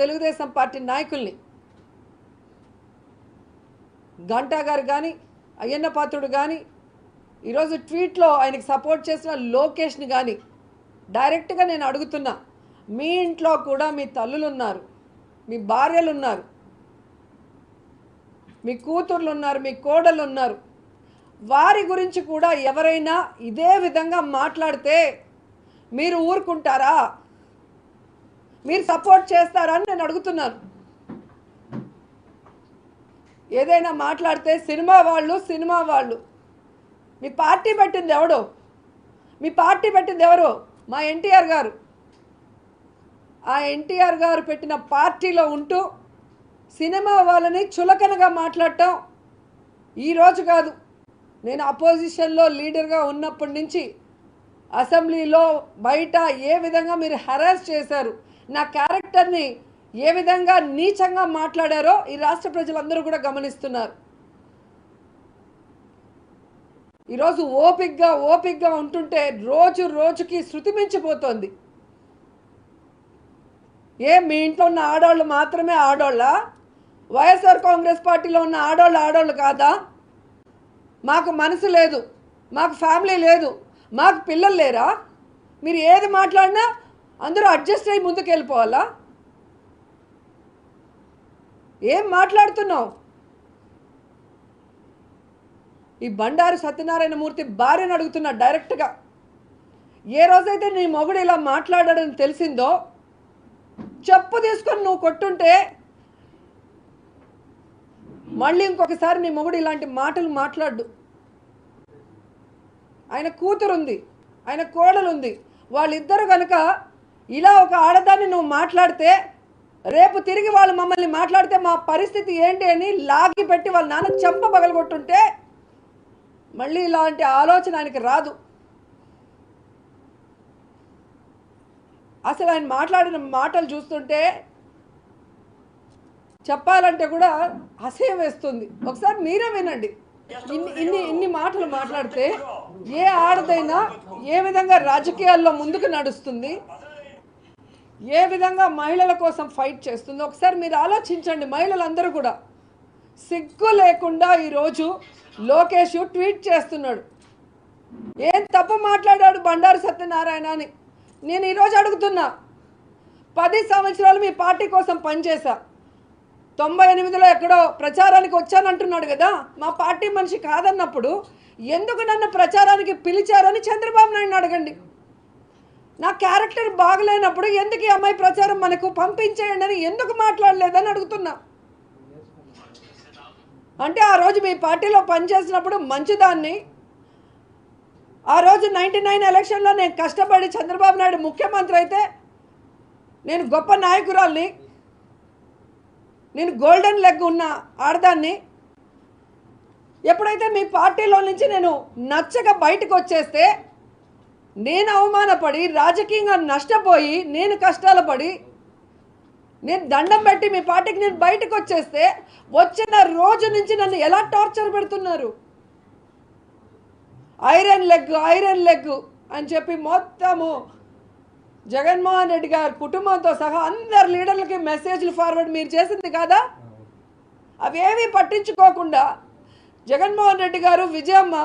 Telugu Desam party నాయకుల్ని గంటా గారు కానీ అయ్యన్న పాత్రుడు కానీ ఈరోజు ట్వీట్లో ఆయనకి సపోర్ట్ చేసిన లోకేష్ని కానీ డైరెక్ట్గా నేను అడుగుతున్నా, మీ ఇంట్లో కూడా మీ తల్లులు ఉన్నారు, మీ భార్యలు ఉన్నారు, మీ కూతుర్లు ఉన్నారు, మీ కోడళ్ళు ఉన్నారు. వారి గురించి కూడా ఎవరైనా ఇదే విధంగా మాట్లాడితే మీరు ఊరుకుంటారా? మీరు సపోర్ట్ చేస్తారా అని నేను అడుగుతున్నాను. ఏదైనా మాట్లాడితే సినిమా వాళ్ళు మీ పార్టీ పెట్టింది ఎవడో? మీ పార్టీ పెట్టింది ఎవరు? మా ఎన్టీఆర్ గారు. ఆ ఎన్టీఆర్ గారు పెట్టిన పార్టీలో ఉంటూ సినిమా వాళ్ళని చులకనగా మాట్లాడటం ఈరోజు కాదు. నేను అపోజిషన్లో లీడర్గా ఉన్నప్పటి నుంచి అసెంబ్లీలో బయట ఏ విధంగా మీరు హెరాస్ చేశారు, నా క్యారెక్టర్ని ఏ విధంగా నీచంగా మాట్లాడారో ఈ రాష్ట్ర ప్రజలందరూ కూడా గమనిస్తున్నారు. ఈరోజు ఓపిక్గా ఉంటుంటే రోజు రోజుకి శృతి మించిపోతుంది. మీ ఇంట్లో ఉన్న ఆడవాళ్ళు మాత్రమే ఆడోళ్ళ? వైఎస్ఆర్ కాంగ్రెస్ పార్టీలో ఉన్న ఆడోళ్ళు కాదా? మాకు మనసు లేదు, మాకు ఫ్యామిలీ లేదు, మాకు పిల్లలు లేరా? మీరు ఏది మాట్లాడినా అందరూ అడ్జస్ట్ అయ్యి ముందుకు వెళ్ళిపోవాలా? ఏం మాట్లాడుతున్నావు? ఈ బండారు సత్యనారాయణ మూర్తి భార్యను అడుగుతున్నా డైరెక్ట్గా, ఏ రోజైతే నీ మొగుడు ఇలా మాట్లాడాడని తెలిసిందో చెప్పు తీసుకొని నువ్వు కొట్టుంటే మళ్ళీ ఇంకొకసారి నీ మొగుడు ఇలాంటి మాటలు మాట్లాడు. ఆయన కూతురుంది, ఆయన కోడలుంది, వాళ్ళిద్దరు కనుక ఇలా ఒక ఆడదాన్ని నువ్వు మాట్లాడితే రేపు తిరిగి వాళ్ళు మమ్మల్ని మాట్లాడితే మా పరిస్థితి ఏంటి అని లాగి పెట్టి వాళ్ళ నాన్న చెంప పగలగొట్టుంటే మళ్ళీ ఇలాంటి ఆలోచన ఆయనకి రాదు. అసలు ఆయన మాట్లాడిన మాటలు చూస్తుంటే చెప్పాలంటే కూడా అసహ్యం వేస్తుంది. ఒకసారి మీరే వినండి. ఇన్ని మాటలు మాట్లాడితే ఏ ఆడదైనా ఏ విధంగా రాజకీయాల్లో ముందుకు నడుస్తుంది, ఏ విధంగా మహిళల కోసం ఫైట్ చేస్తుందో ఒకసారి మీరు ఆలోచించండి. మహిళలందరూ కూడా సిగ్గు లేకుండా ఈరోజు లోకేష్ ట్వీట్ చేస్తున్నాడు. ఏం తప్పు మాట్లాడాడు బండారు సత్యనారాయణ అని నేను ఈరోజు అడుగుతున్నా. 10 సంవత్సరాలు మీ పార్టీ కోసం పనిచేశా, 98లో ఎక్కడో ప్రచారానికి వచ్చానంటున్నాడు కదా. మా పార్టీ మనిషి కాదన్నప్పుడు ఎందుకు నన్ను ప్రచారానికి పిలిచారని చంద్రబాబు నాయుడు అడగండి. నా క్యారెక్టర్ బాగలేనప్పుడు ఎందుకు ఈ అమ్మాయి ప్రచారం మనకు పంపించేయండి అని ఎందుకు మాట్లాడలేదని అడుగుతున్నా. అంటే ఆ రోజు మీ పార్టీలో పనిచేసినప్పుడు మంచిదాన్ని, ఆ రోజు 99 ఎలక్షన్లో నేను కష్టపడి చంద్రబాబు నాయుడు ముఖ్యమంత్రి అయితే నేను గొప్ప నాయకురాల్ని, నేను గోల్డెన్ లెగ్ ఉన్న ఆడదాన్ని. ఎప్పుడైతే మీ పార్టీలో నుంచి నేను నచ్చక బయటకు వచ్చేస్తే నేను అవమానపడి రాజకీయంగా నష్టపోయి నేను కష్టాలు పడి నేను దండం పెట్టి మీ పార్టీకి నేను బయటకు వచ్చేస్తే వచ్చిన రోజు నుంచి నన్ను ఎలా టార్చర్ పెడుతున్నారు. ఐరన్ లెగ్ అని చెప్పి మొత్తము జగన్మోహన్ రెడ్డి గారి కుటుంబంతో సహా అందరు లీడర్లకి మెసేజ్లు ఫార్వర్డ్ మీరు చేసింది కాదా? అవేమీ పట్టించుకోకుండా జగన్మోహన్ రెడ్డి గారు విజయమ్మ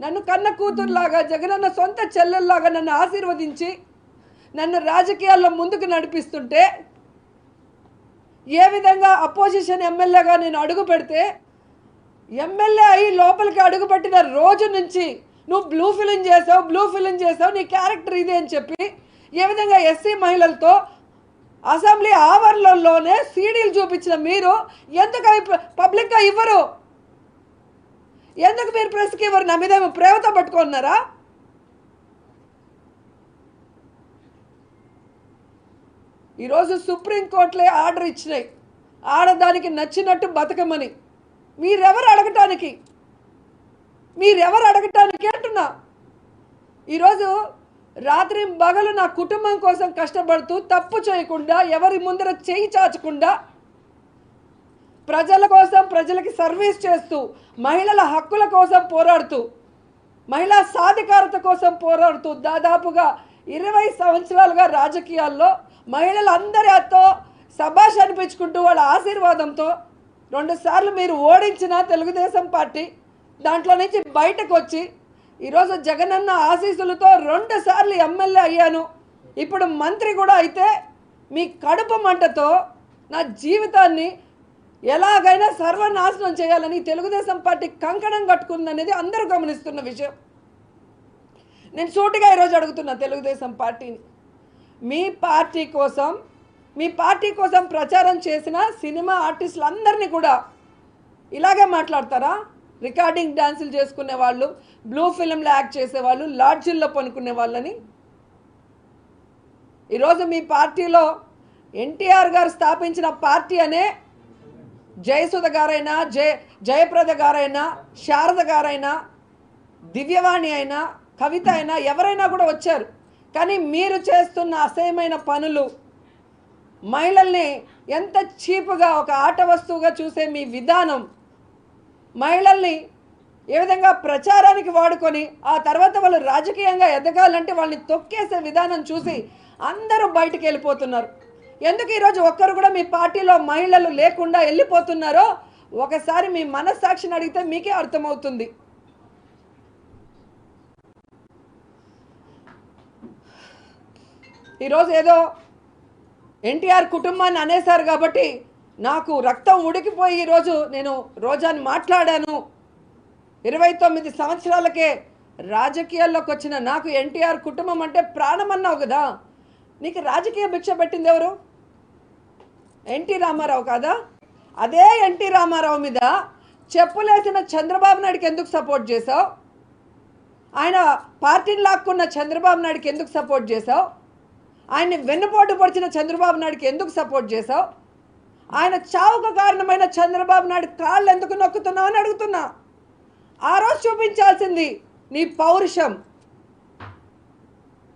నన్ను కన్న కూతురులాగా జగనన్న సొంత చెల్లెల్లాగా నన్ను ఆశీర్వదించి నన్ను రాజకీయాల్లో ముందుకు నడిపిస్తుంటే ఏ విధంగా అపోజిషన్ ఎమ్మెల్యేగా నేను అడుగు పెడితే ఎమ్మెల్యే అయ్యి లోపలికి అడుగుపెట్టిన రోజు నుంచి నువ్వు బ్లూ ఫిలిం చేసావు నీ క్యారెక్టర్ ఇదే అని చెప్పి ఏ విధంగా ఎస్సీ మహిళలతో అసెంబ్లీ ఆవరణలోనే సీడీలు చూపించిన మీరు ఎందుకు పబ్లిక్గా ఇవ్వరు? ఎందుకు మీరు ప్రెస్కి ఇవ్వరు? నా మీద ప్రేమతో పట్టుకున్నారా? ఈరోజు సుప్రీంకోర్టులే ఆర్డర్ ఇచ్చినాయి ఆడదానికి నచ్చినట్టు బతకమని. మీరెవరు అడగటానికి అంటున్నా. ఈరోజు రాత్రి పగలు నా కుటుంబం కోసం కష్టపడుతూ తప్పు చేయకుండా ఎవరి ముందర చేయి చాచకుండా ప్రజల కోసం ప్రజలకి సర్వీస్ చేస్తూ మహిళల హక్కుల కోసం పోరాడుతూ మహిళా సాధికారత కోసం పోరాడుతూ దాదాపుగా 20 సంవత్సరాలుగా రాజకీయాల్లో మహిళలందరితో సభాష్ అనిపించుకుంటూ వాళ్ళ ఆశీర్వాదంతో 2 సార్లు మీరు ఓడించిన తెలుగుదేశం పార్టీ దాంట్లో నుంచి బయటకు వచ్చి ఈరోజు జగనన్న ఆశీస్సులతో 2 సార్లు ఎమ్మెల్యే అయ్యాను, ఇప్పుడు మంత్రి కూడా అయితే మీ కడుపు మంటతో నా జీవితాన్ని ఎలాగైనా సర్వనాశనం చేయాలని తెలుగుదేశం పార్టీ కంకణం కట్టుకుందనేది అందరూ గమనిస్తున్న విషయం. నేను సూటిగా ఈరోజు అడుగుతున్నా తెలుగుదేశం పార్టీని, మీ పార్టీ కోసం ప్రచారం చేసిన సినిమా ఆర్టిస్టులందరినీ కూడా ఇలాగే మాట్లాడతారా? రికార్డింగ్ డ్యాన్సులు చేసుకునే వాళ్ళు, బ్లూ ఫిల్మ్లో యాక్ట్ చేసేవాళ్ళు, లాడ్జిల్లో పనుకునే వాళ్ళని. ఈరోజు మీ పార్టీలో ఎన్టీఆర్ గారు స్థాపించిన పార్టీ అనే జయసుధ గారైనా, జయప్రద గారైనా, శారద గారైనా, దివ్యవాణి అయినా, కవిత అయినా ఎవరైనా కూడా వచ్చారు. కానీ మీరు చేస్తున్న అసహ్యమైన పనులు, మహిళల్ని ఎంత చీపుగా ఒక ఆట వస్తువుగా చూసే మీ విధానం, మహిళల్ని ఏ విధంగా ప్రచారానికి వాడుకొని ఆ తర్వాత వాళ్ళు రాజకీయంగా ఎదగాలంటే వాళ్ళని తొక్కేసే విధానం చూసి అందరూ బయటికి వెళ్ళిపోతున్నారు. ఎందుకు ఈరోజు ఒక్కరు కూడా మీ పార్టీలో మహిళలు లేకుండా వెళ్ళిపోతున్నారో ఒకసారి మీ మనస్సాక్షిని అడిగితే మీకే అర్థమవుతుంది. ఈరోజు ఏదో ఎన్టీఆర్ కుటుంబాన్ని అనేశారు కాబట్టి నాకు రక్తం ఉడికిపోయి ఈరోజు నేను రోజాని మాట్లాడాను. 29 సంవత్సరాలకే రాజకీయాల్లోకి వచ్చిన నాకు ఎన్టీఆర్ కుటుంబం అంటే ప్రాణం అన్నావు కదా. నీకు రాజకీయ భిక్ష పెట్టింది ఎవరు? ఎన్టీ రామారావు కాదా? అదే ఎన్టీ రామారావు మీద చెప్పులేసిన చంద్రబాబు నాయుడుకి ఎందుకు సపోర్ట్ చేసావు? ఆయన పార్టీని లాక్కున్న చంద్రబాబు నాయుడుకి ఎందుకు సపోర్ట్ చేసావు? ఆయన్ని వెన్నుపోటు పొడిచిన చంద్రబాబు నాయుడుకి ఎందుకు సపోర్ట్ చేసావు? ఆయన చావుకు కారణమైన చంద్రబాబు నాయుడు కాళ్ళు ఎందుకు నొక్కుతున్నావు అని అడుగుతున్నా. ఆ రోజు చూపించాల్సింది నీ పౌరుషం,